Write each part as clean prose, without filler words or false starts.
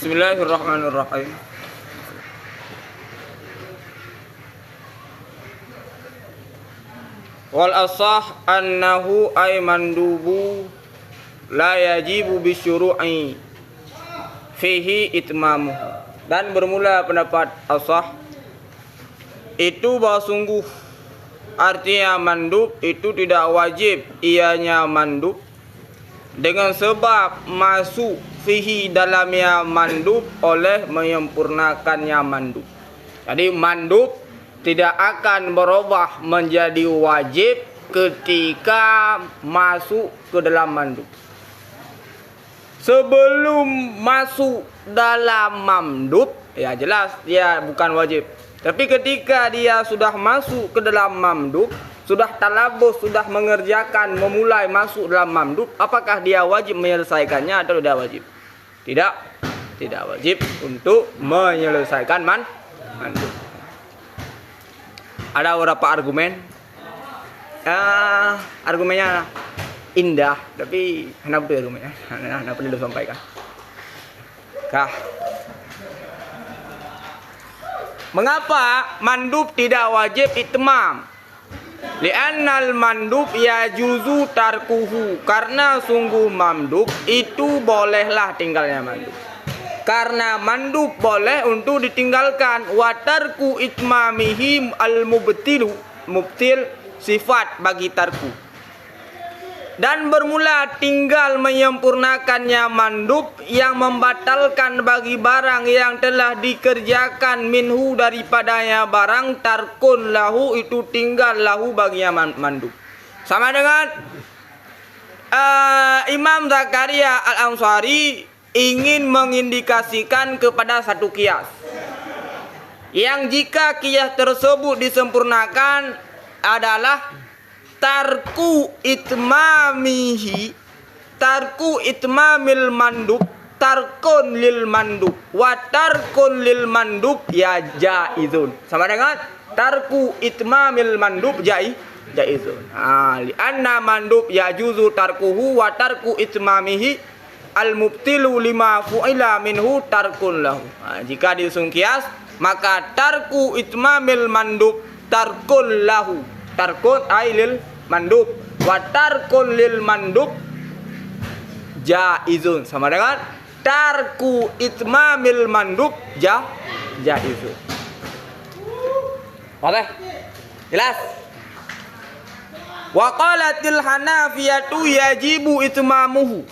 Bismillahirrahmanirrahim. Wal asah annahu ay mandubu la yajibu bisyuru'i fihi itmamu. Dan bermula pendapat asah itu bahwa sungguh artinya mandub itu tidak wajib ianya mandub dengan sebab masuk fihi dalamnya mandub oleh menyempurnakannya mandub. Jadi mandub tidak akan berubah menjadi wajib ketika masuk ke dalam mandub. Sebelum masuk dalam mandub, ya jelas dia bukan wajib. Tapi ketika dia sudah masuk ke dalam mandub, sudah talabus, sudah mengerjakan, memulai masuk dalam mandub, apakah dia wajib menyelesaikannya atau tidak wajib? Tidak wajib untuk menyelesaikan mandub. Ada beberapa argumen. Argumennya indah, tapi kenapa tuh argumennya? Kenapa perlu sampaikan? Mengapa mandub tidak wajib itmam? Li'annal mandub yajuzu tarkuhu. Karena sungguh mandub itu bolehlah tinggalnya mandub. Karena mandub boleh untuk ditinggalkan. Watarku itmamihi al-mubtilu. Mubtil sifat bagi tarku. Dan bermula tinggal menyempurnakannya mandub yang membatalkan bagi barang yang telah dikerjakan minhu daripadanya barang tarkun lahu itu tinggal lahu baginya mandub. Sama dengan Imam Zakaria Al-Ansari ingin mengindikasikan kepada satu qiyas yang jika qiyas tersebut disempurnakan adalah tarku itmamihi, tarku itmamil mandub, tarkun lil mandub, wa tarkun lil mandub ya jaizun. Sama dengan tarku itmamil mandub jaizun. Lianna mandub yajuzu tarkuhu wa tarku itmamihi al-mubtilu lima fu'ila minhu tarkun lahu. Jika disusun qiyas, maka tarku itmamil mandub tarkun lahu. Tarkun ailil mandub wa tarkun lil mandub jaizun. Sama dengan tarku itmamil mandub jaizun. Oke? Jelas? Wa qalatil hanafiyatu yajibu itmamuhu.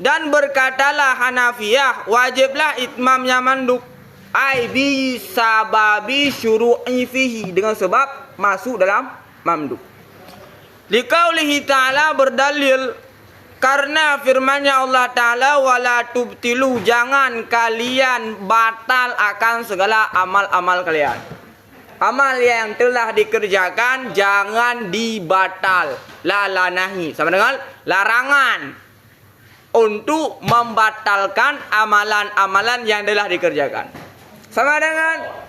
Dan berkatalah Hanafiyah, wajiblah itmamnya mandub. Ai bi sababi syuru'i fihi, dengan sebab masuk dalam mandub. Liqaulihi ta'ala, berdalil karena firman-Nya Allah Ta'ala, wala tubtilu, jangan kalian batal akan segala amal-amal kalian. Amal yang telah dikerjakan jangan dibatal. La nahi, sama dengan larangan untuk membatalkan amalan-amalan yang telah dikerjakan. Sama dengan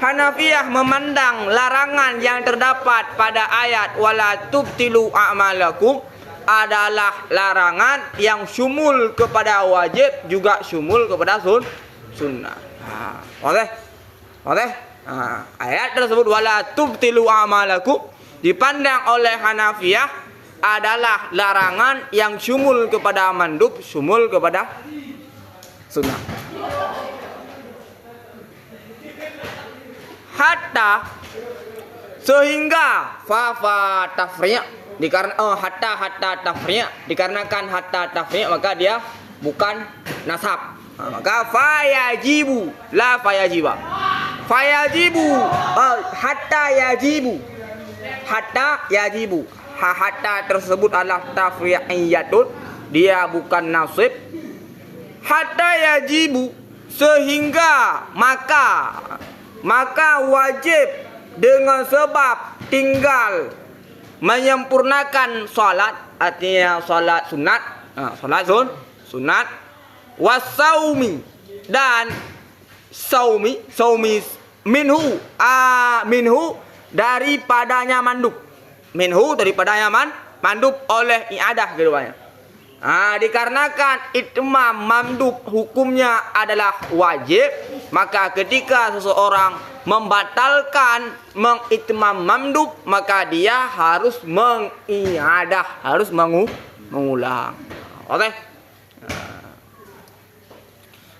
Hanafiyah memandang larangan yang terdapat pada ayat wala tubtilu a'malakum adalah larangan yang syumul kepada wajib juga syumul kepada sunnah. Oke? Ayat tersebut wala tubtilu a'malakum dipandang oleh Hanafiyah adalah larangan yang syumul kepada mandub, syumul kepada sunnah. Hatta sehingga fa tafri' dikarenakan hatta tafri' dikarenakan hatta tafri' maka dia bukan nasab. Maka fa yajibu la fa yajiba. Fa yajibu hatta yajibu. Hatta yajibu. Hatta tersebut adalah tafri'iyatun, dia bukan nasib. Hatta yajibu sehingga maka wajib dengan sebab tinggal menyempurnakan salat, artinya salat sunat, salat sunat, wasaumi dan saumi minhu daripadanya mandub. Minhu daripadanya mandub oleh i'adah keduanya. Dikarenakan itmam mamdub hukumnya adalah wajib, maka ketika seseorang membatalkan mengitmam mamdub, maka dia harus mengiadah, harus mengulang. Oke?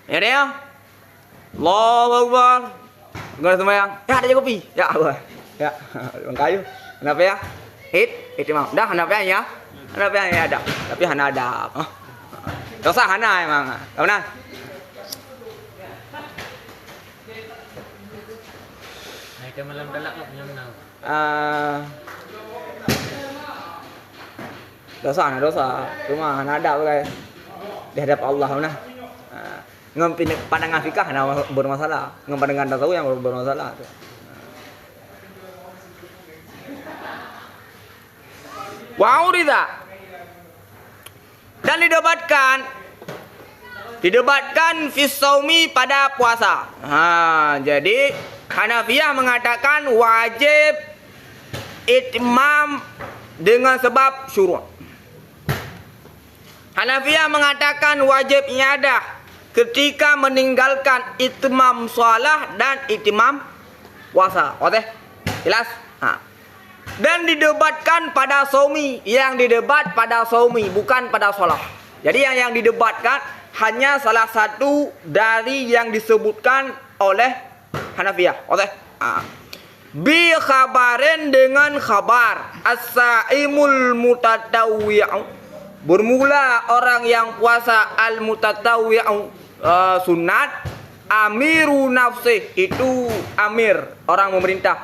Ya deh ya. Allahu Akbar. Enggak sembahyang. Ya ada kopi. Ya Allah. Ya, Bang Kayu. Kenapa ya? Itmam. Dah kenapa ya? Kenapa ya ada? Tapi hana ada. Dosa hana emang. Tahu nah? Naik malam galak punya. Dosa. Cuma hana ada pakai di hadap Allah nah. Ngempin pandangan fikah hana bermasalah. Ngempandangan tasawuf yang bermasalah. Wa'urida. Dan didebatkan fis saumi pada puasa. Jadi Hanafiyah mengatakan wajib itmam dengan sebab syuru'. Hanafiyah mengatakan wajib iadah ketika meninggalkan itmam shalah dan itmam puasa. Oke? Jelas? Dan didebatkan pada saumi, yang didebat pada saumi bukan pada sholat. Jadi yang didebatkan hanya salah satu dari yang disebutkan oleh Hanafiyah. Oke? Bi khabarin dengan khabar as-saimul mutatawwi'u. Bermula orang yang puasa al-mutatawwi'u sunat, amiru nafsih, itu amir, orang memerintah,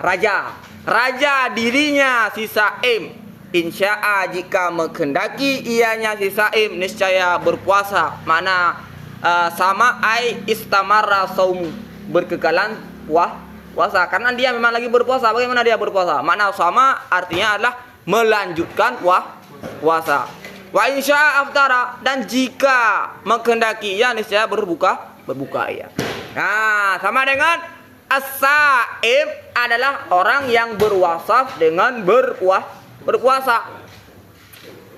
raja dirinya si saim, insya'a jika menghendaki ianya si saim niscaya berpuasa. Mana sama ai istamarra saumu, berkekalan puasa, karena dia memang lagi berpuasa. Bagaimana dia berpuasa? Mana sama artinya adalah melanjutkan puasa. Wa insya'a aftara, dan jika menghendaki ia niscaya berbuka ia. Nah, sama dengan as-saim adalah orang yang berwasaf dengan berpuasa.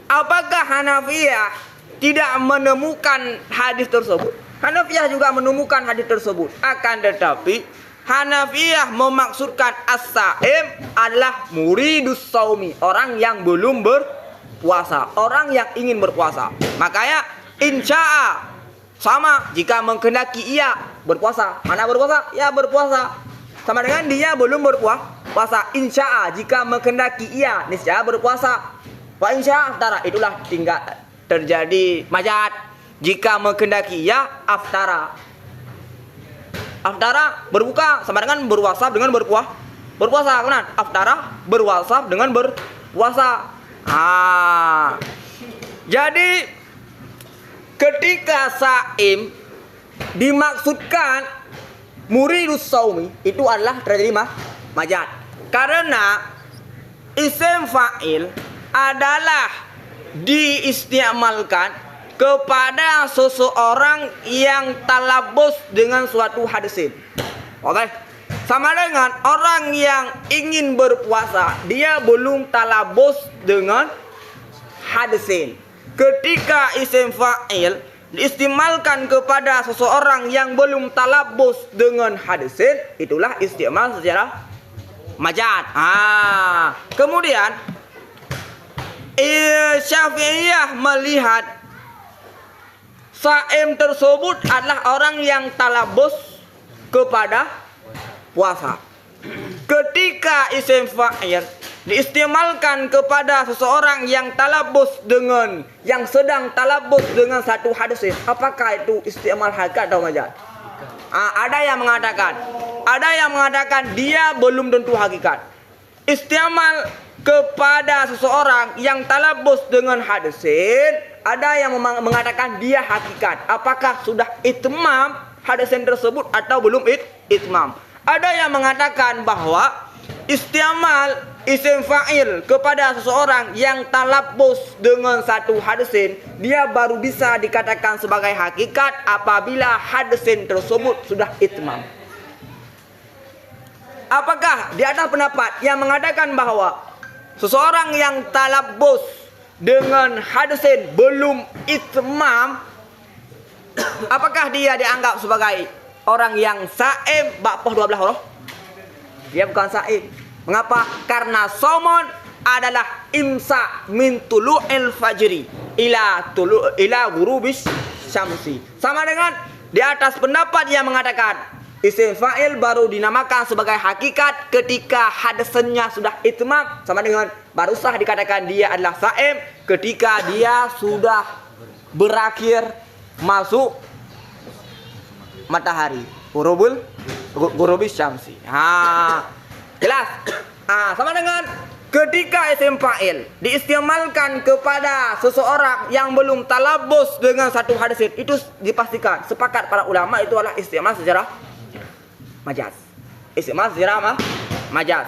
Apakah Hanafiyah tidak menemukan hadis tersebut? Hanafiyah juga menemukan hadis tersebut. Akan tetapi Hanafiyah memaksudkan as-saim adalah muridus saumi, orang yang belum berpuasa, orang yang ingin berpuasa. Makanya insya'a sama jika menghendaki ia berpuasa. Mana berpuasa? Ya berpuasa. Sama dengan dia belum berpuasa. Insya'a jika menghendaki ia niscaya berpuasa. Wa insya'a aftara, itulah tinggal terjadi majad. Jika menghendaki ia aftara. Aftara berbuka sama dengan berwasaf dengan berpuasa. Kemudian aftara berwasaf dengan berpuasa. Jadi ketika saim dimaksudkan muridus saumi, itu adalah terjadi majad. Karena isim fa'il adalah diistiamalkan kepada seseorang yang talabus dengan suatu hadisin. Oke? Sama dengan orang yang ingin berpuasa, dia belum talabus dengan hadisin. Ketika isim fa'il diistimalkan kepada seseorang yang belum talabus dengan hadisin, itulah istimal secara majad. Kemudian Syafi'iyah melihat saim tersebut adalah orang yang talabus kepada puasa. Ketika isim fa'il diistimalkan kepada seseorang yang sedang talabus dengan satu hadisin, apakah itu istimal hakikat atau majaz? Ada yang mengatakan dia belum tentu hakikat. Istimal kepada seseorang yang talabus dengan hadisin, ada yang mengatakan dia hakikat. Apakah sudah itmam hadisin tersebut atau belum itmam? Ada yang mengatakan bahwa istimal isim fa'il kepada seseorang yang talabus dengan satu hadisin, dia baru bisa dikatakan sebagai hakikat apabila hadisin tersebut sudah itmam. Apakah di atas pendapat yang mengatakan bahwa seseorang yang talabus dengan hadasin belum itmam, apakah dia dianggap sebagai orang yang saim ba'poh 12 huruf? Dia bukan saim. Mengapa? Karena somon adalah imsa min tulu'il fajri ila ghurubis syamsi. Sama dengan di atas pendapat yang mengatakan isim fa'il baru dinamakan sebagai hakikat ketika hadasannya sudah itmam, sama dengan baru sah dikatakan dia adalah saim ketika dia sudah berakhir masuk matahari, ghurubis syamsi. Jelas? Sama dengan ketika isim fa'il diistimalkan kepada seseorang yang belum talabus dengan satu hadasin, itu dipastikan sepakat para ulama itu adalah istimal secara majaz. Istimal secara majaz.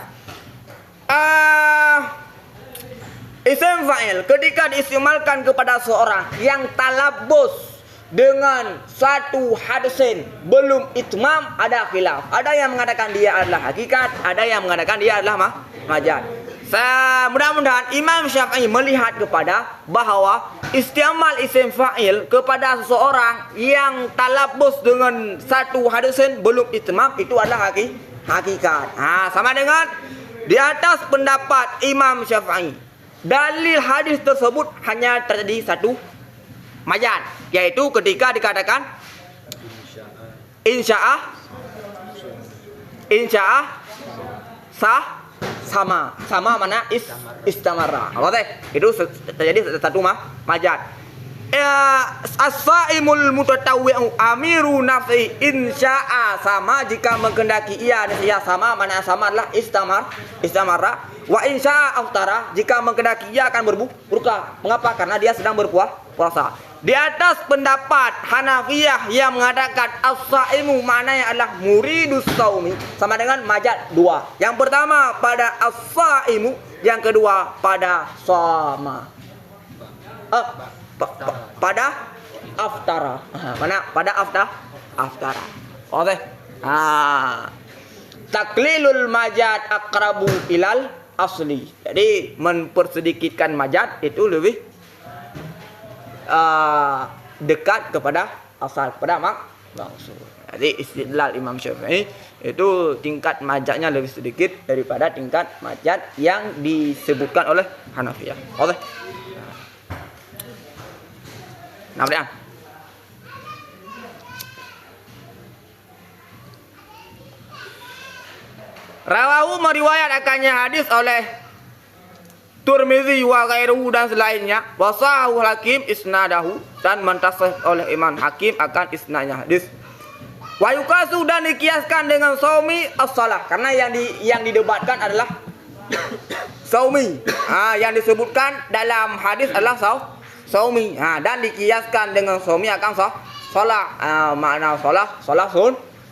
Isim fa'il ketika diistimalkan kepada seorang yang talabus dengan satu hadasin belum itmam, ada khilaf. Ada yang mengatakan dia adalah hakikat, ada yang mengatakan dia adalah majaz. Mudah-mudahan Imam Syafi'i melihat kepada bahwa istimal isim fa'il kepada seseorang yang talabus dengan satu hadasin belum itmam itu adalah hakikat. Sama dengan di atas pendapat Imam Syafi'i, dalil hadis tersebut hanya terjadi satu majaz, yaitu ketika dikatakan insya'ah sama mana istamara. Apa teh? Itu terjadi satu majaz. As-saimul mutatawwi'u amiru nafsi insya'a, sama jika menghendaki ia sama, mana sama adalah istamara. Wa insya'a aftara, jika menghendaki ia akan berbuka. Mengapa? Karena dia sedang berpuasa. Di atas pendapat Hanafiyah yang mengatakan as-saimu maknanya adalah muridus saumi, sama dengan majaz dua. Yang pertama pada as-saimu, yang kedua pada sama. Pada aftara. Mana? Pada aftara. Oke. Taklilul majaz aqrabu ilal asli. Jadi mempersedikitkan majaz itu lebih dekat kepada asal, kepada maksud. Jadi istidlal Imam Syafi'i itu tingkat majaznya lebih sedikit daripada tingkat majaz yang disebutkan oleh Hanafiyah. Oke. Nah, kemudian rawahu meriwayat akannya hadis oleh Tirmizi wa ghairuhu dan selainnya, wasahu Hakim isnadahu, dan mentasih oleh Imam Hakim akan isnadnya hadis. Wa yukasu, dan dikiaskan dengan saumi as-salah, karena yang didebatkan adalah saumi. Yang disebutkan dalam hadis adalah saumi. Dan dikiaskan dengan saumi akan salah. Makna salah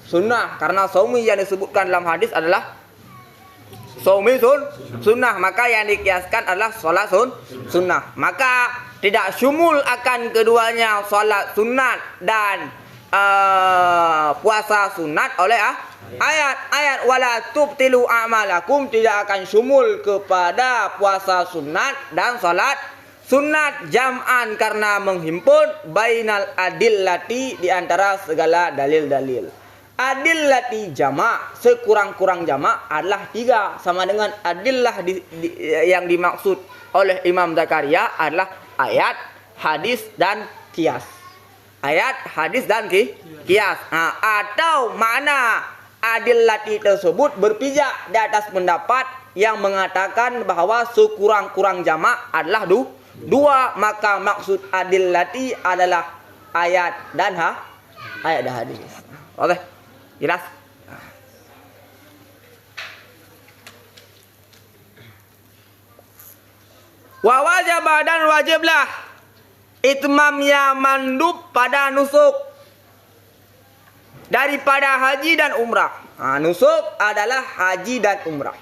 sunnah, karena saumi yang disebutkan dalam hadis adalah saumi sunnah, maka yang dikiaskan adalah salat sunnah. Maka tidak syumul akan keduanya salat sunat dan puasa sunat oleh ayat wala tubtilu a'malakum, tidak akan syumul kepada puasa sunat dan salat sunat jam'an, karena menghimpun bainal adillati, di antara segala dalil-dalil. Adillati jama', sekurang-kurang jama' adalah 3, sama dengan adillah yang dimaksud oleh Imam Zakaria adalah ayat, hadis dan qiyas. Ayat, hadis dan qiyas. Atau makna adillati tersebut berpijak di atas pendapat yang mengatakan bahwa sekurang-kurang jama' adalah 2, maka maksud adillati adalah ayat dan hadis. Oke. Jelas? Wa wajibah, dan wajiblah itmamnya mandub pada nusuk daripada haji dan umrah. Nusuk adalah haji dan umrah.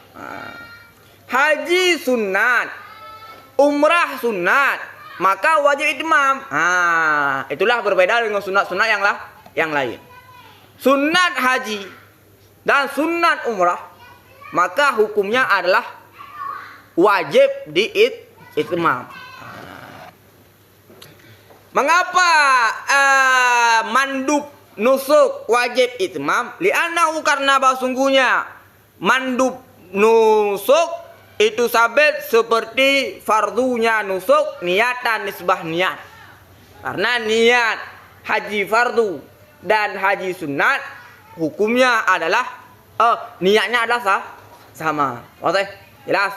Haji sunat, umrah sunat, maka wajib itmam. Itulah berbeda dengan sunat-sunat yang lain. Sunat haji dan sunat umrah, maka hukumnya adalah wajib itmam. Mengapa mandub nusuk wajib itmam? Li'annahu karena sungguhnya mandub nusuk itu sabit seperti fardunya nusuk niatan nisbah niat. Karena niat haji fardu dan haji sunat hukumnya adalah niatnya adalah sama. Oke, jelas.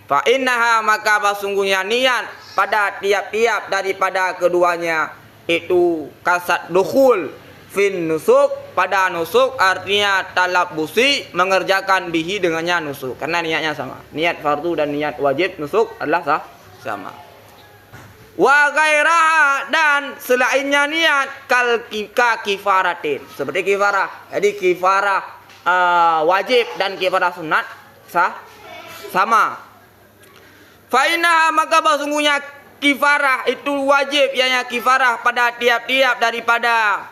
Fa innaha maka sungguhnya niat pada tiap-tiap daripada keduanya itu kasat dukhul fin nusuk pada nusuk artinya talabbusi mengerjakan bihi dengannya nusuk karena niatnya sama. Niat fardu dan niat wajib nusuk adalah sama. Wa ghairaha dan selainnya niat kifaratin seperti kifarah. Jadi kifarah wajib dan kifarah sunat sama. Fa'inah maka sungguhnya kifarah itu wajib yaitu kifarah pada tiap-tiap daripada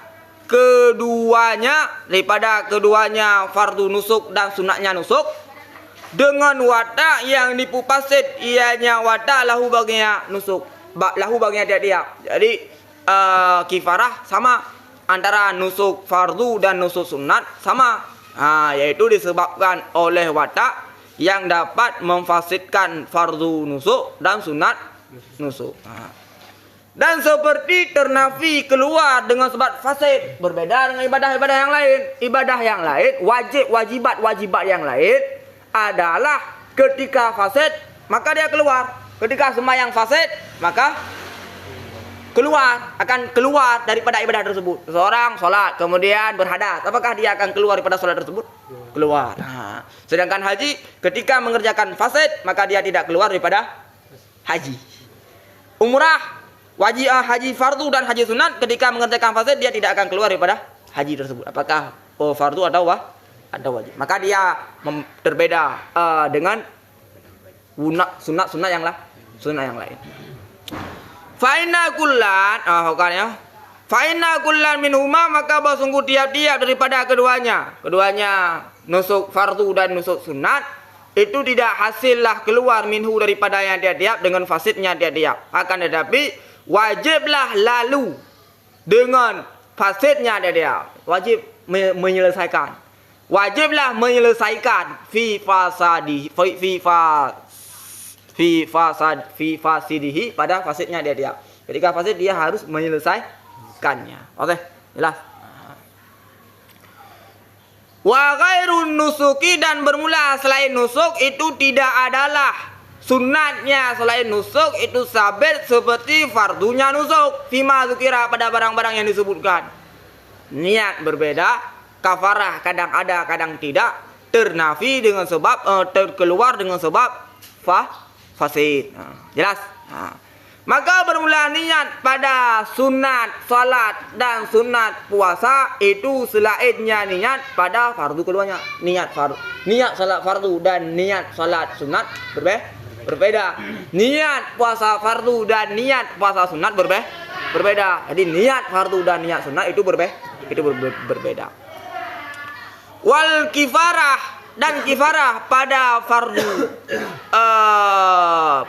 keduanya fardu nusuk dan sunatnya nusuk dengan watak yang dipupasit ianya watak lahu baginya nusuk lahu baginya tiap-tiap. Jadi kifarah sama antara nusuk fardu dan nusuk sunat sama, yaitu disebabkan oleh watak yang dapat memfasidkan fardu nusuk dan sunat nusuk. Dan seperti ternafi keluar dengan sebab fasid, berbeda dengan ibadah-ibadah yang lain. Ibadah yang lain, wajibat yang lain adalah ketika fasid maka dia keluar. Ketika sembahyang fasid maka akan keluar daripada ibadah tersebut. Seorang sholat kemudian berhadas, apakah dia akan keluar daripada sholat tersebut? Keluar. Sedangkan haji ketika mengerjakan fasid maka dia tidak keluar daripada haji. Umrah haji fardu dan haji sunat ketika mengerjakan fasid dia tidak akan keluar daripada haji tersebut. Apakah fardu atau wajib? Maka dia berbeda dengan sunat yang lain. Fa'inna kullan minhuma maka sungguh tiap-tiap daripada keduanya nusuk fardu dan nusuk sunat itu tidak hasillah keluar minhu daripada yang tiap-tiap dengan fasidnya tiap-tiap. Akan tetapi wajiblah lalu dengan fasidnya tiap-tiap. Wajiblah menyelesaikan fi fasidihi pada fasidnya dia. Ketika fasid dia harus menyelesaikannya. Oke, jelas. Wa ghairun nusuki dan bermula selain nusuk itu tidak adalah sunatnya selain nusuk itu sabit seperti fardunya nusuk. Fima zukira pada barang-barang yang disebutkan. Niat berbeda, kafarah kadang ada kadang tidak, ternafi dengan sebab terkeluar dengan sebab fasid. Jelas. Maka bermula niat pada sunat salat dan sunat puasa itu selainnya niat pada fardu keduanya. Niat salat fardu dan niat salat sunat berbeda. Niat puasa fardu dan niat puasa sunat berbeda. Jadi niat fardu dan niat sunat itu berbeda. Wal kifarah dan kifarah pada fardu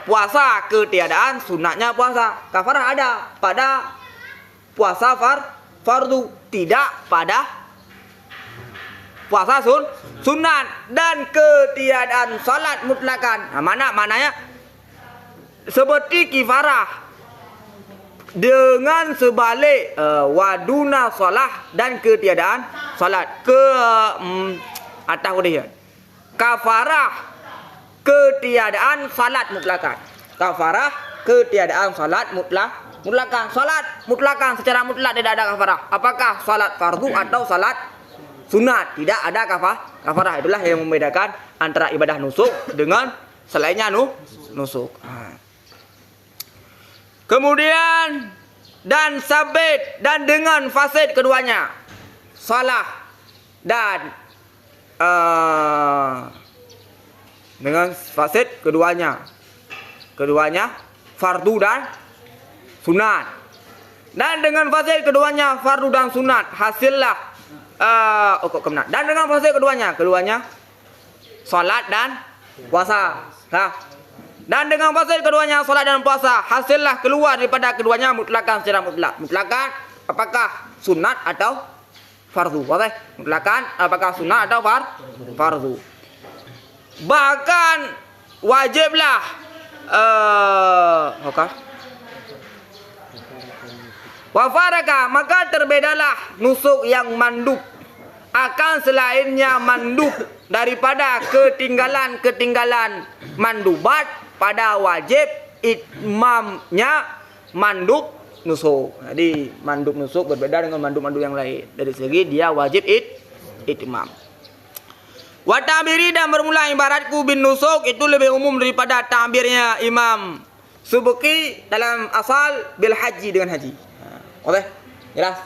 puasa ketiadaan sunatnya puasa. Kafarah ada pada puasa fardu, tidak pada puasa sunat dan ketiadaan salat mutlakan. Mananya seperti kifarah dengan sebalik waduna salah dan ketiadaan salat atas udah kafarah ketiadaan salat mutlakan. Kafarah ketiadaan salat mutlakan. Salat mutlakan secara mutlak tidak ada kafarah. Apakah salat fardu atau salat sunat? Tidak ada kafarah. Itulah yang membedakan antara ibadah nusuk dengan selainnya nusuk. Kemudian dan sabit dan dengan fasid keduanya salah dan dengan fasid keduanya fardu dan sunat. Dan dengan fasid keduanya fardu dan sunat hasillah dan dengan fasid keduanya salat dan puasa. Dan dengan fasil keduanya salat dan puasa, hasillah keluar daripada keduanya mutlakan secara mutlak. Mutlakan apakah sunat atau fardu? Wadah? Mutlakan apakah sunat atau fardu? Bahkan wajiblah wafaraka, maka terbedalah nusuk yang mandub akan selainnya mandub daripada ketinggalan mandubat pada wajib itmamnya mandub nusuk. Jadi mandub nusuk berbeda dengan mandub-mandub yang lain. Dari segi dia wajib itmam. Wa ta'biri, dan bermula ibaratku bin nusuk itu lebih umum daripada ta'birnya Imam Subki dalam asal bil haji dengan haji. Oke, jelas.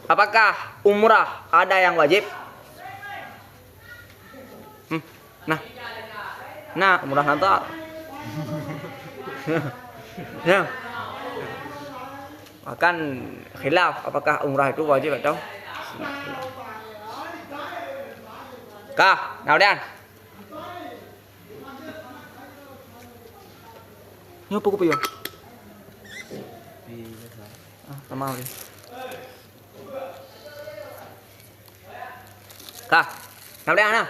Apakah umrah ada yang wajib? Nah, umrah Natal. Ya. Bahkan khilaf apakah umrah itu wajib atau sunat. Kah, kemudian. Ini apa kopi ya? Sama ni. Kah, kemudian mana?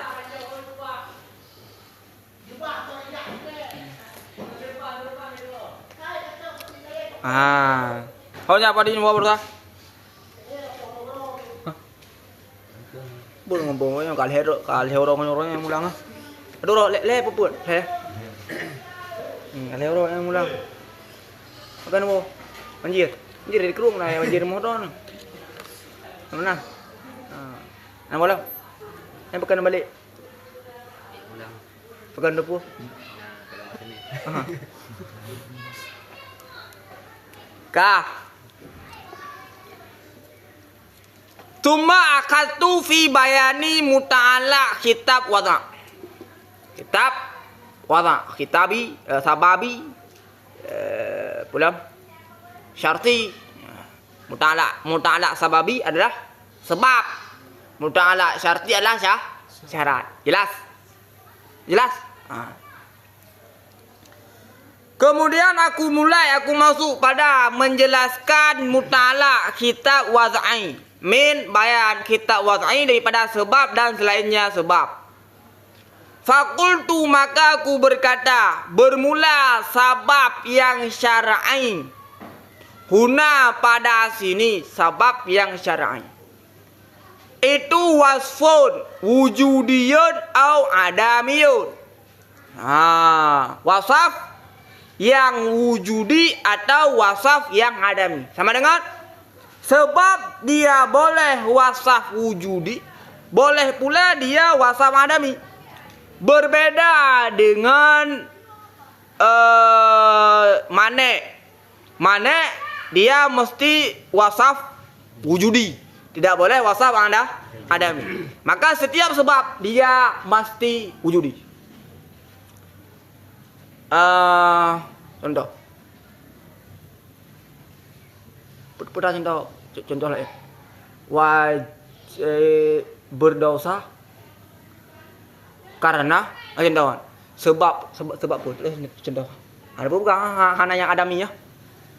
Kau apa di bawah berapa? Bul ngomong yang kali orang yang mulang. Aduh, le puput, le. Kali orang yang mulang. Makan apa? Banjir dari kerung lah, banjir motor. Mana? Nah, boleh. Yang pekan balik. Pekan depu. Kah. Tuma akatu fi bayani muta'ala kitab wada. Kitab wada, kitabi sababi pulam syarti. Muta'ala sababi adalah sebab. Muta'ala syarti adalah syarat. Jelas? Jelas? Kemudian aku masuk pada menjelaskan muta'ala kitab wad'i. Min bayan kitab wad'i daripada sebab dan selainnya sebab. Fakultu, maka aku berkata, bermula sabab yang syar'i. Huna pada sini sabab yang syar'i. Itu wasfun wujudiyun au adamiyun. Wasaf yang wujudi atau wasaf yang adami. Sama dengan sebab dia boleh wasaf wujudi, boleh pula dia wasaf adami. Berbeda dengan mane dia mesti wasaf wujudi, tidak boleh wasaf adami. Maka setiap sebab dia mesti wujudi. Contoh. Contoh lain. Berdosa karena sebab pun contoh. Ada pun bukan hanya yang adami ya.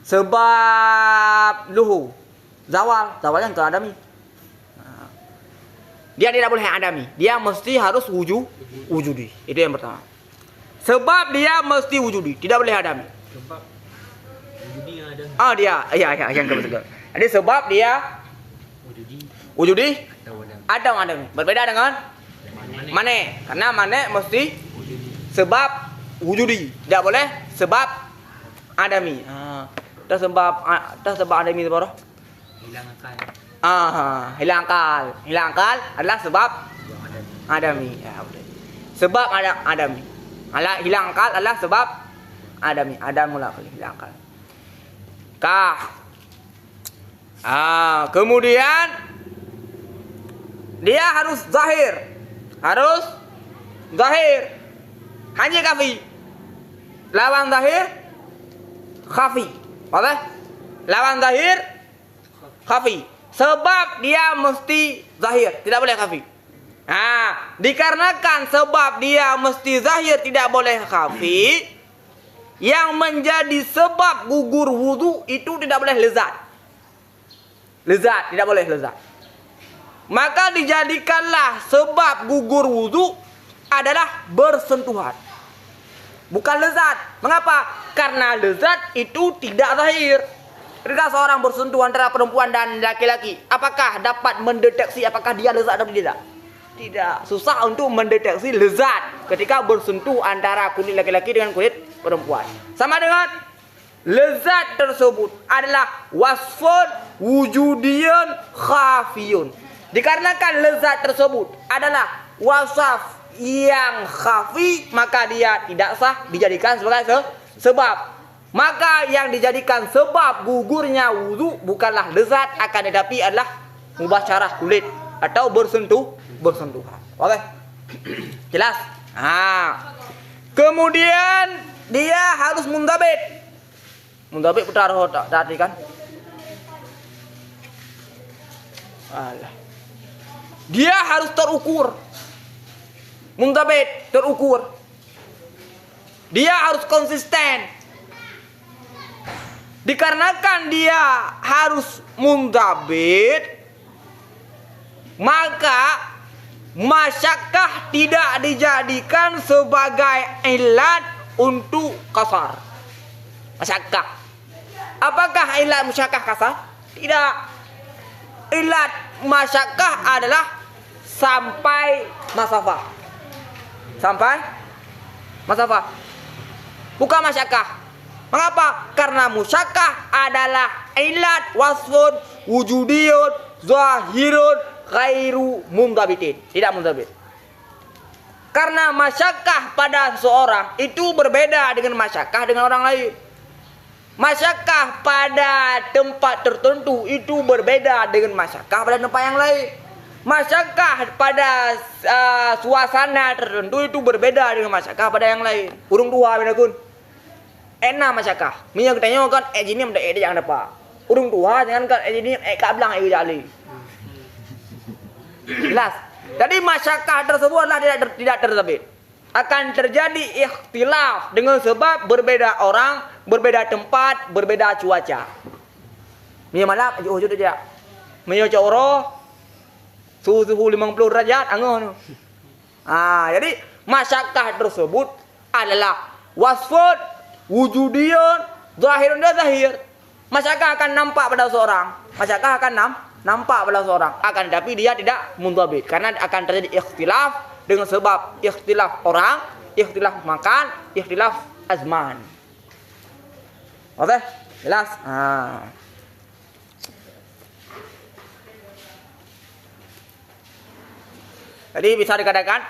Sebab luhu zawal yang ke adami. Dia tidak boleh adami. Dia mesti harus wujudi. Itu yang pertama. Sebab dia mesti wujudi, tidak boleh adami. Sebab wujudi yang ada. Dia yang kedua. Jadi sebab dia wujudi atau adami. Berbeda dengan mane. Karena mane mesti sebab wujudi, tidak boleh sebab adami. Dah sebab adami itu baru Hilang akal. Hilang akal adalah sebab adami. Ya, sebab adami. Hilang akal adalah sebab adami. Adam mula kali hilang akal. Kemudian dia harus zahir. Hanya kafi. Lawan zahir khafi. Apa? Lawan zahir khafi. sebab dia mesti zahir, tidak boleh khafi. Dikarenakan sebab dia mesti zahir, tidak boleh khafi, yang menjadi sebab gugur wudu itu tidak boleh lezat. Lezat, tidak boleh lezat. Maka dijadikanlah sebab gugur wudu adalah bersentuhan, bukan lezat. Mengapa? Karena lezat itu tidak zahir. Ketika seorang bersentuhan antara perempuan dan laki-laki, apakah dapat mendeteksi apakah dia lezat atau tidak? Tidak. Susah untuk mendeteksi lezat ketika bersentuh antara kulit laki-laki dengan kulit perempuan. Sama dengan lezat tersebut adalah wasfun wujudiyun khafiyun. Dikarenakan lezat tersebut adalah wasaf yang khafi, maka dia tidak sah dijadikan sebagai sebab. Maka yang dijadikan sebab gugurnya wudu bukanlah lezat, akan tetapi adalah mubasyarah kulit atau bersentuhan. Oke? Jelas? Kemudian dia harus mundabit. Mundabit putar tadi kan? Alah. Dia harus terukur. Mundabit terukur. Dia harus konsisten. Dikarenakan dia harus mundabit, maka masyakkah tidak dijadikan sebagai ilat untuk kasar. Masyakkah. Apakah ilat masyakkah kasar? Tidak. Ilat masyakkah adalah sampai masafah. Sampai masafah. Bukan masyakkah. Mengapa? Karena musyakkah adalah ilat wasfun wujudiyun zahirun ghairu mundabitin. Tidak mundabit. Karena masyakkah pada seorang itu berbeda dengan masyakkah dengan orang lain. Masyakkah pada tempat tertentu itu berbeda dengan masyakkah pada tempat yang lain. Masyakkah pada suasana tertentu itu berbeda dengan masyakkah pada yang lain. Urung tua binakun. Enak masyakkah. Minyak tanya kan jini menda jangan dapat. Urung tua jangan kan jini kablang jali. Jelas. Jadi masyakkah tersebut adalah tidak terzabit. Akan terjadi ikhtilaf dengan sebab berbeda orang, berbeda tempat, berbeda cuaca. Minyak malam jujur aja. Minyak coro suhu 50 derajat angin. Jadi masyakkah tersebut adalah wasfun wujudiyun zahirun dan zahir. Masyakkah akan nampak pada seorang. Masyakkah akan nampak pada seorang. Akan tetapi dia tidak mundabit. Karena akan terjadi ikhtilaf dengan sebab ikhtilaf orang, ikhtilaf makan, ikhtilaf azman. Oke? Jelas? Jadi bisa dikatakan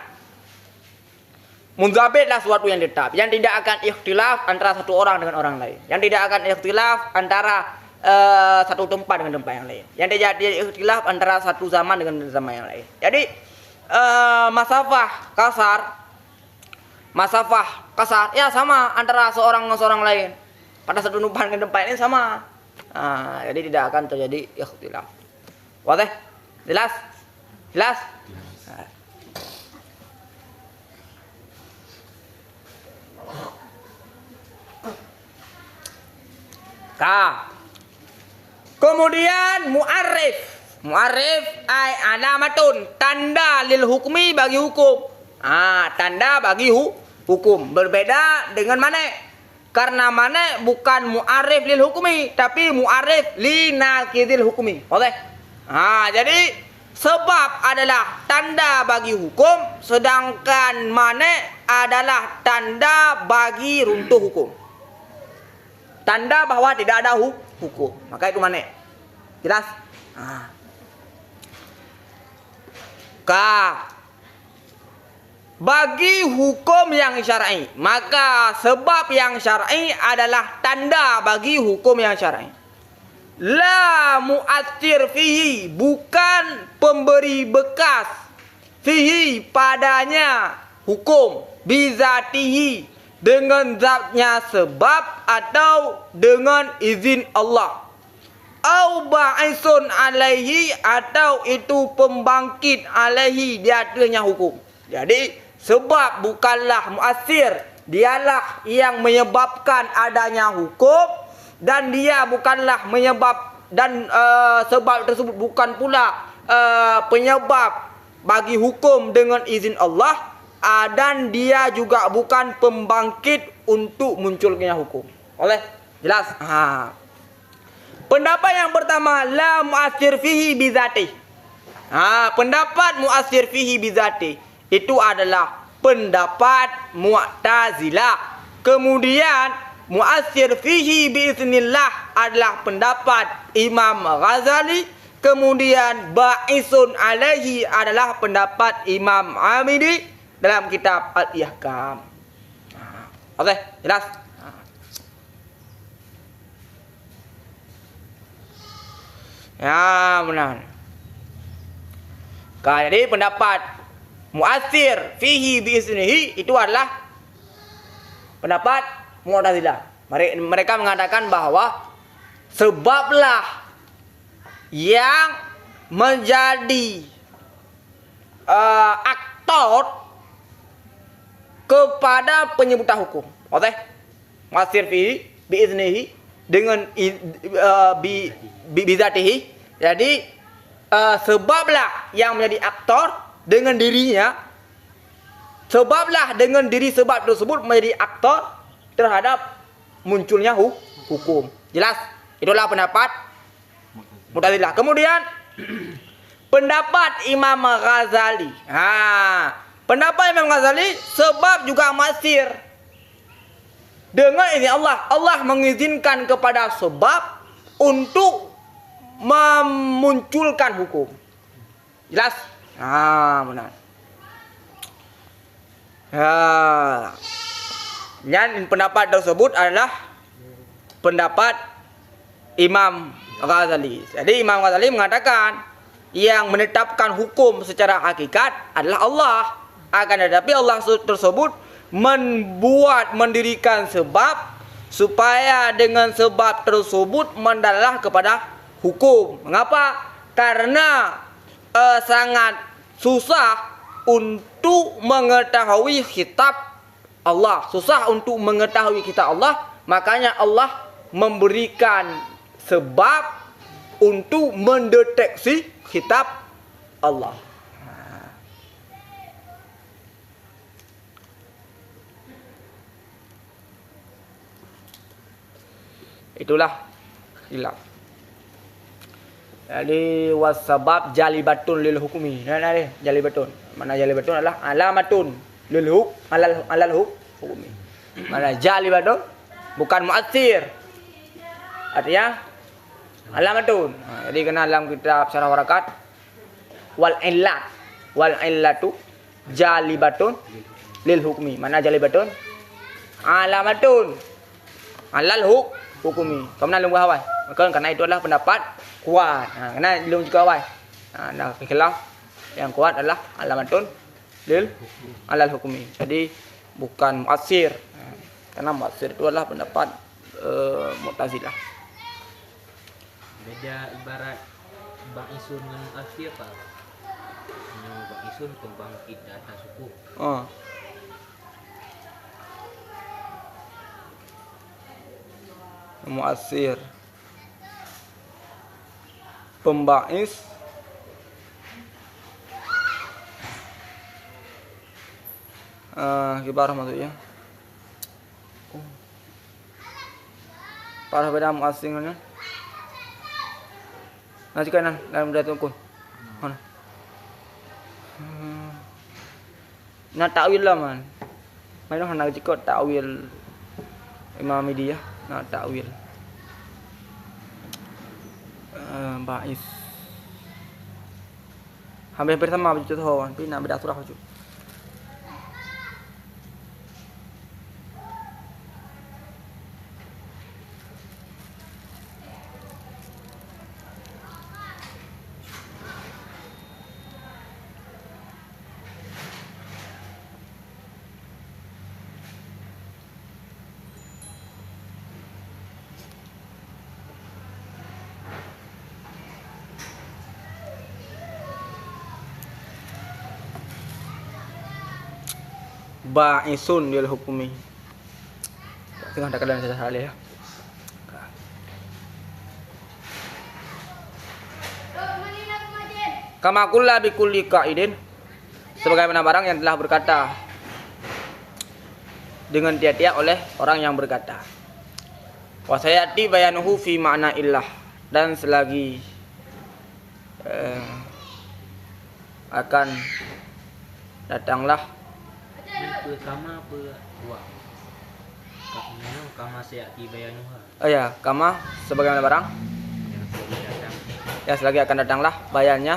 mundabitlah suatu yang tetap, yang tidak akan ikhtilaf antara satu orang dengan orang lain, yang tidak akan ikhtilaf antara satu tempat dengan tempat yang lain, yang tidak ikhtilaf antara satu zaman dengan zaman yang lain. Jadi masafah kasar ya sama antara seorang dengan seorang lain pada satu tempat dengan tempat ini sama. Jadi tidak akan terjadi ikhtilaf. Wadah? Jelas? Jelas? Kemudian mu'arrif. Mu'arrif ay alamatun, tanda lil hukmi bagi hukum. Tanda bagi hukum. Berbeda dengan mana? Karena mana bukan mu'arrif lil hukmi, tapi mu'arrif li nakidil hukmi. Oke? Jadi sebab adalah tanda bagi hukum, sedangkan mana adalah tanda bagi runtuh hukum. Tanda bahwa tidak ada hukum. Maka itu mana? Jelas? Bagi hukum yang syar'i, maka sebab yang syar'i adalah tanda bagi hukum yang syar'i. La mu'athir fihi, bukan pemberi bekas fihi padanya hukum, bizatihi dengan zatnya sebab atau dengan izin Allah. au ba'isun alaihi, atau itu pembangkit alaihi, di atasnya hukum. Jadi sebab bukanlah muasir, dialah yang menyebabkan adanya hukum, dan dia bukanlah menyebab, dan sebab tersebut bukan pula penyebab bagi hukum dengan izin Allah, dan dia juga bukan pembangkit untuk munculnya hukum. Oleh jelas? Pendapat yang pertama, la muasir fihi bizati. Pendapat muasir fihi bizati itu adalah pendapat Mu'tazilah. Kemudian muasir fihi biiznillah adalah pendapat Imam Ghazali. Kemudian ba'isun alaihi adalah pendapat Imam Amidi dalam kitab Al-Ihkam. Oke, jelas? Ya, benar. Jadi pendapat muasir fihi biiznihi itu adalah pendapat Mu'tazilah. Mereka mengatakan bahwa sebablah yang menjadi aktor kepada penyebutan hukum. Oke? Muasir fihi biiznihi dengan bizatihi. Jadi sebablah yang menjadi aktor dengan dirinya. Sebablah dengan diri sebab tersebut menjadi aktor terhadap munculnya hukum. Jelas? Itulah pendapat Mu'tazilah. Kemudian pendapat Imam Ghazali. Pendapat Imam Ghazali, sebab juga muasir. Dengan ini Allah mengizinkan kepada sebab untuk memunculkan hukum. Jelas? Benar. Dan pendapat tersebut adalah pendapat Imam Ghazali. Jadi Imam Ghazali mengatakan yang menetapkan hukum secara hakikat adalah Allah. Akan tetapi Allah tersebut mendirikan sebab supaya dengan sebab tersebut mendalah kepada hukum. Mengapa? Karena sangat susah untuk mengetahui kitab Allah. Susah untuk mengetahui kitab Allah. Makanya Allah memberikan sebab untuk mendeteksi kitab Allah. Itulah hilaf. Jadi wasabab jalibatun lil hukmi. Nah, jalibatun. Mana jalibatun adalah alamatun lil huk alal hukmi. Mana jalibatun bukan mu'athir. Artinya alamatun. Jadi kena dalam kitab Syarah Warakat wal illatu jalibatun lil hukmi. Mana jalibatun? Alamatun alal hukmi. Kemudian lumba hawai. Maka karena itu adalah pendapat kuat. Karena belum juga hawai. Nah, khilaf yang kuat adalah alamatun lil alal hukmi. Jadi bukan mu'athir. Karena mu'athir itu adalah pendapat Mu'tazilah. Beda ibarat ba'isun dengan mu'athir apa? Ba'isun pembangkit di atas hukum. Mu'athir pembais kibarah maksudnya. Parah beda mu'athir kan? Nanti kanan dalam beda tukun. Mana? Nah takwil lah man. Mana nak jika takwil Imam Ahmadi ya. Nah takwil bais hampir sama begitu tuh, tapi nak beda surah aja. ba'isun lil hukmi. Tengah ada kalian saya ya. Kama kulla bi kulli qaidin, sebagaimana barang yang telah berkata dengan tiap-tiap oleh orang yang berkata. Wa sayati bayanuhu fi ma'na illah, dan selagi akan datanglah kama buat kama sayati bayanuha. Oh ya, kama sebagaimana barang Yang selagi datang ya selagi akan datanglah bayannya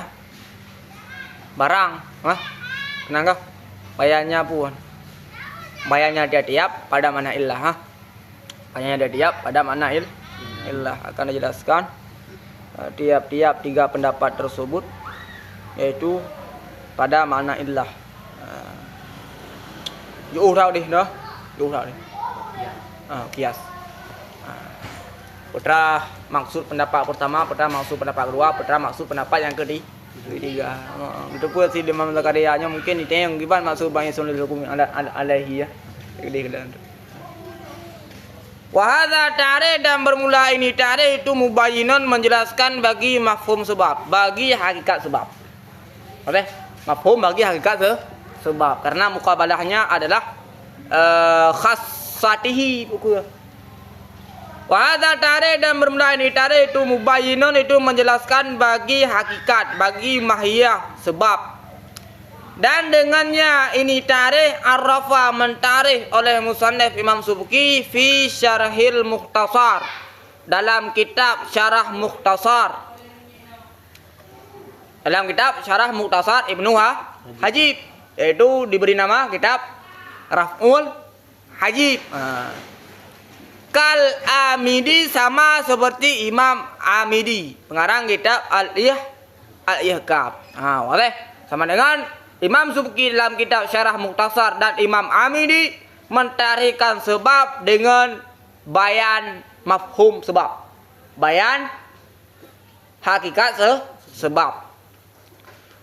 barang. Kenapa? Bayannya pun. Bayannya tiap-tiap pada mana illah. Bayannya tiap-tiap pada mana illah akan dijelaskan tiap-tiap 3 pendapat tersebut, yaitu pada mana illah. Urau deh dah. Urau deh. Kias. Putra maksud pendapat pertama, putra maksud pendapat kedua, putra maksud pendapat yang ketiga. Itu pun si Imam Zakaria-nya mungkin itu yang gimana maksud banyak sunul hukum alaihi ya. Gede-gede. Wa hadza ta'rif, dan bermula ini ta'rif itu mubayyinun, menjelaskan bagi mafhum sebab, bagi hakikat sebab. Oke? Mafhum bagi hakikat sebab, karena muqabalahnya adalah khassatihi buku. Wa hadza ta'rif, dan bermula ini ta'rif itu mubayyinun, itu menjelaskan bagi hakikat, bagi mahiyah sebab. Dan dengannya ini ta'rif arrafa, mentarikh oleh musannif Imam Subki fi syarhil mukhtasar, dalam kitab syarah mukhtasar, dalam kitab syarah mukhtasar Ibnu Hajib, yaitu diberi nama kitab Raf'ul Hajib. Kal Amidi, sama seperti Imam Amidi, pengarang kitab Al-Ihkam. Boleh sama dengan Imam Subki dalam kitab Syarah Mukhtasar, dan Imam Amidi mentarikhkan sebab dengan bayan mafhum sebab, bayan hakikat sebab.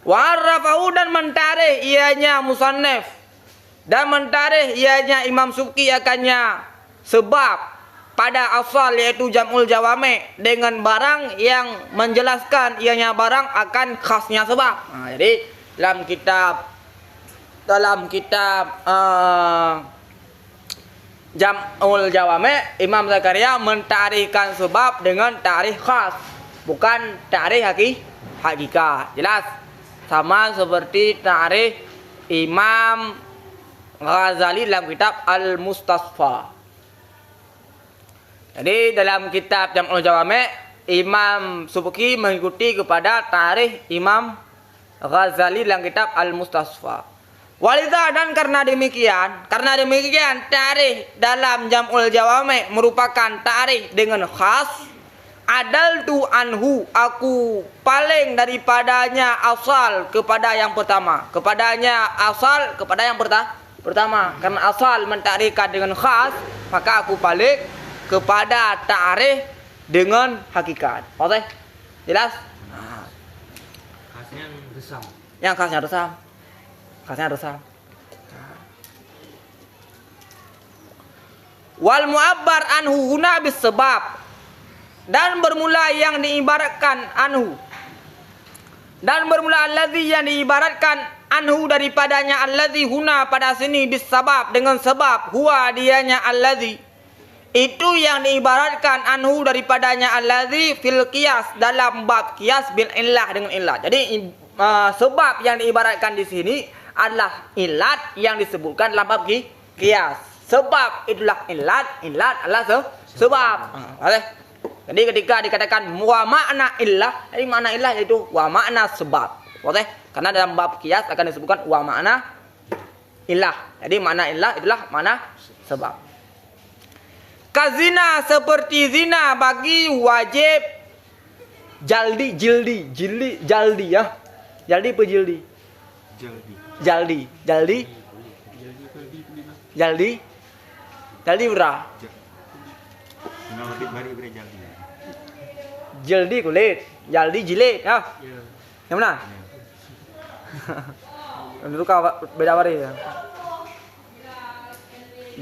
Wa arrafahu, dan mentarikh ianya musannif, dan mentarikh ianya Imam Subki akannya sebab pada asal, yaitu jam'ul jawami, dengan barang yang menjelaskan ianya barang akan khasnya sebab. Jadi dalam kitab Jam'ul Jawami, Imam Zakaria mentarikhkan sebab dengan tarikh khas, bukan tarikh hakikat. Jelas? Sama seperti tarikh Imam Ghazali dalam kitab Al-Mustasfa. Jadi dalam kitab Jam'ul Jawami, Imam Subki mengikuti kepada tarikh Imam Ghazali dalam kitab Al-Mustasfa. Walidha, dan karena demikian tarikh dalam Jam'ul Jawami merupakan tarikh dengan khas. Adaltu anhu, aku paling daripadanya asal kepada yang pertama, kepadanya asal kepada yang pertama. Karena asal mentarikhkan dengan khas, maka aku paling kepada tarikh dengan hakikat. Oke? Jelas? khasnya resam. Yang khasnya resam. Khasnya resam. Wal mu'abbar anhu huna bis sebab, dan bermula yang diibaratkan anhu, dan bermula allazi yang diibaratkan anhu daripadanya allazi huna pada sini bis sabab, dengan sebab, huwa dianya allazi, itu yang diibaratkan anhu daripadanya allazi fil qiyas, dalam bab qiyas bil illah, dengan illah. Jadi sebab yang diibaratkan di sini adalah ilat yang disebutkan dalam bab qiyas. Sebab itulah ilat, ilat adalah sebab. Jadi ketika dikatakan wa makna illah, jadi makna illah yaitu wa makna sebab. Karena dalam bab qiyas akan disebutkan wa makna illah. Jadi makna illah itulah makna sebab. Kazina, seperti zina, bagi wajib jaldi, jaldi ya. Jaldi apa jildi? Jaldi berapa? Jaldi kulit, jaldi jilid ya. Yang mana? Dulu kau beda apa ya?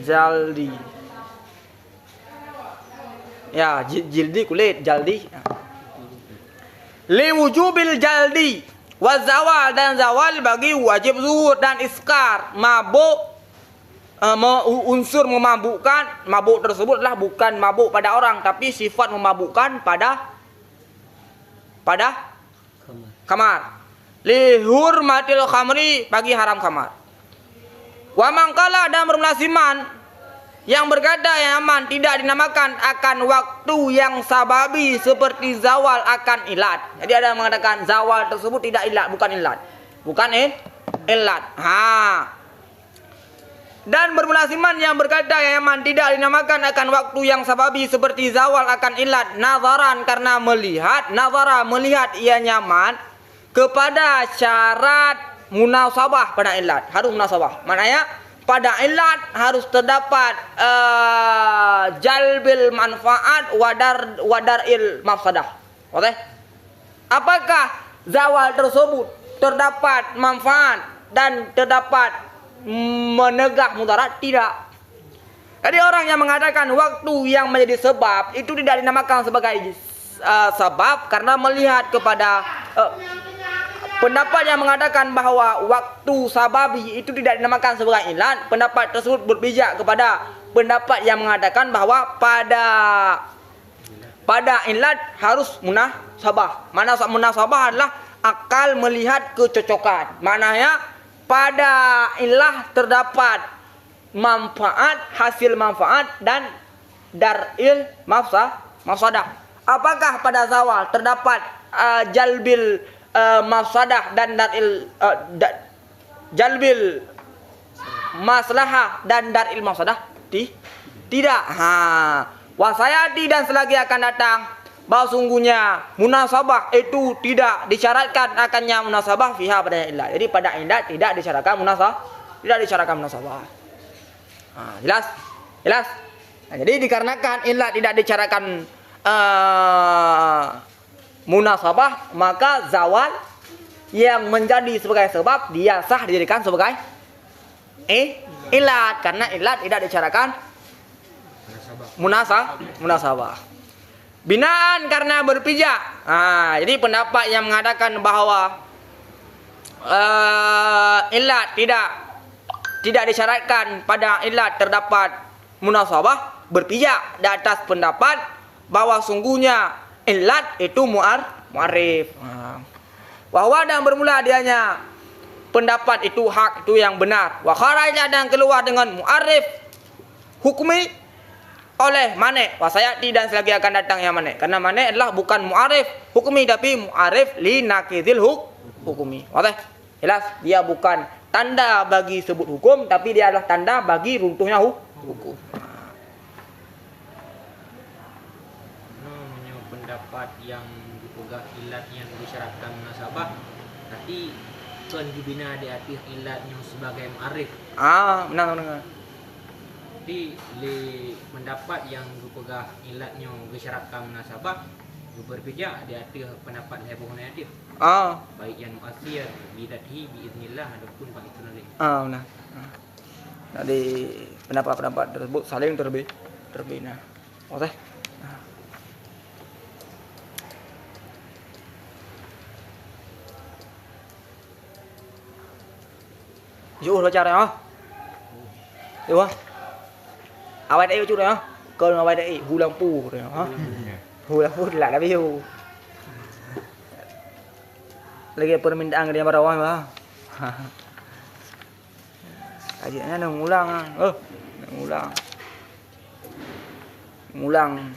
jaldi. Ya, jildi kulit, jaldi. Li wujubil jaldi wa zawal, dan zawal bagi wajib zuhur dan iskar. Mabuk unsur memabukkan, mabuk tersebut adalah bukan mabuk pada orang tapi sifat memabukkan pada kamar. Li hurmatil khamri, bagi haram kamar. Wa mangkala, dan bermulasiman yang berkata yang aman tidak dinamakan akan waktu yang sababi seperti zawal akan ilat. Jadi ada yang mengatakan zawal tersebut tidak ilat, bukan ilat. Bukan ilat. Dan bermulasiman yang berkata yang aman tidak dinamakan akan waktu yang sababi seperti zawal akan ilat. Nazaran, karena melihat, nazara melihat ia nyaman kepada syarat munasabah pada ilat. Harus munasabah. Maknanya pada ilat harus terdapat jalbil manfaat wadaril mafsadah. Oke? Apakah zawal tersebut terdapat manfaat dan terdapat menegak mudarat? Tidak. Jadi orang yang mengatakan waktu yang menjadi sebab itu tidak dinamakan sebagai sebab karena melihat kepada pendapat yang mengatakan bahwa waktu sababi itu tidak dinamakan sebagai ilat. Pendapat tersebut berpijak kepada pendapat yang mengatakan bahwa pada ilat harus munasabah. Mana munasabah adalah akal melihat kecocokan. Maknanya pada ilah terdapat manfaat, hasil manfaat dan daril mafsadah. Apakah pada zawal terdapat jalbil mafsadah dan daril jalbil maslahah dan daril mafsadah? Tidak. Wasayati, dan selagi akan datang bahwa sungguhnya munasabah itu tidak disyaratkan akannya munasabah fiha pada ilat. Jadi pada ilat tidak disyaratkan munasabah. Jelas? Nah, jadi dikarenakan ilat tidak disyaratkan munasabah, maka zawal yang menjadi sebagai sebab dia sah dijadikan sebagai ilat karena ilat tidak disyaratkan munasabah. Binaan, karena berpijak. Jadi pendapat yang mengatakan bahwa ilat tidak disyaratkan pada ilat terdapat munasabah, berpijak di atas pendapat bahwa sungguhnya ilat itu mu'arif. Bahwa dan bermula dianya pendapat itu hak, itu yang benar. Wa kharaja, dan keluar dengan mu'arif hukmi oleh manek. Wasayati, dan selagi akan datang yang manek. Karena manek adalah bukan mu'arif hukmi tapi mu'arif li nakidil hukmi. Oke? Jelas, dia bukan tanda bagi sebut hukum tapi dia adalah tanda bagi runtuhnya hukum. Pendapat yang dipegang ilatnya disyaratkan munasabah tapi kan dibina di atas ilatnya sebagai mu'arif. Benar. Jadi pendapat yang dipegang ilatnya disyaratkan munasabah berbeza di atas pendapat Hebron Nadir. Baik yang mu'athir bidatihi biiznillah ataupun baik itu nanti. Benar. Jadi pendapat-pendapat tersebut saling terbina. Oke. Dụ nó cho này hả? Được không? Awal đây chút này hả? Cơn awal đây Hulang Pu rồi hả? Hulang Pu lại đã view. Lagi permintaan dia barawan ba? Kajiannya nang ulang. Ngulang.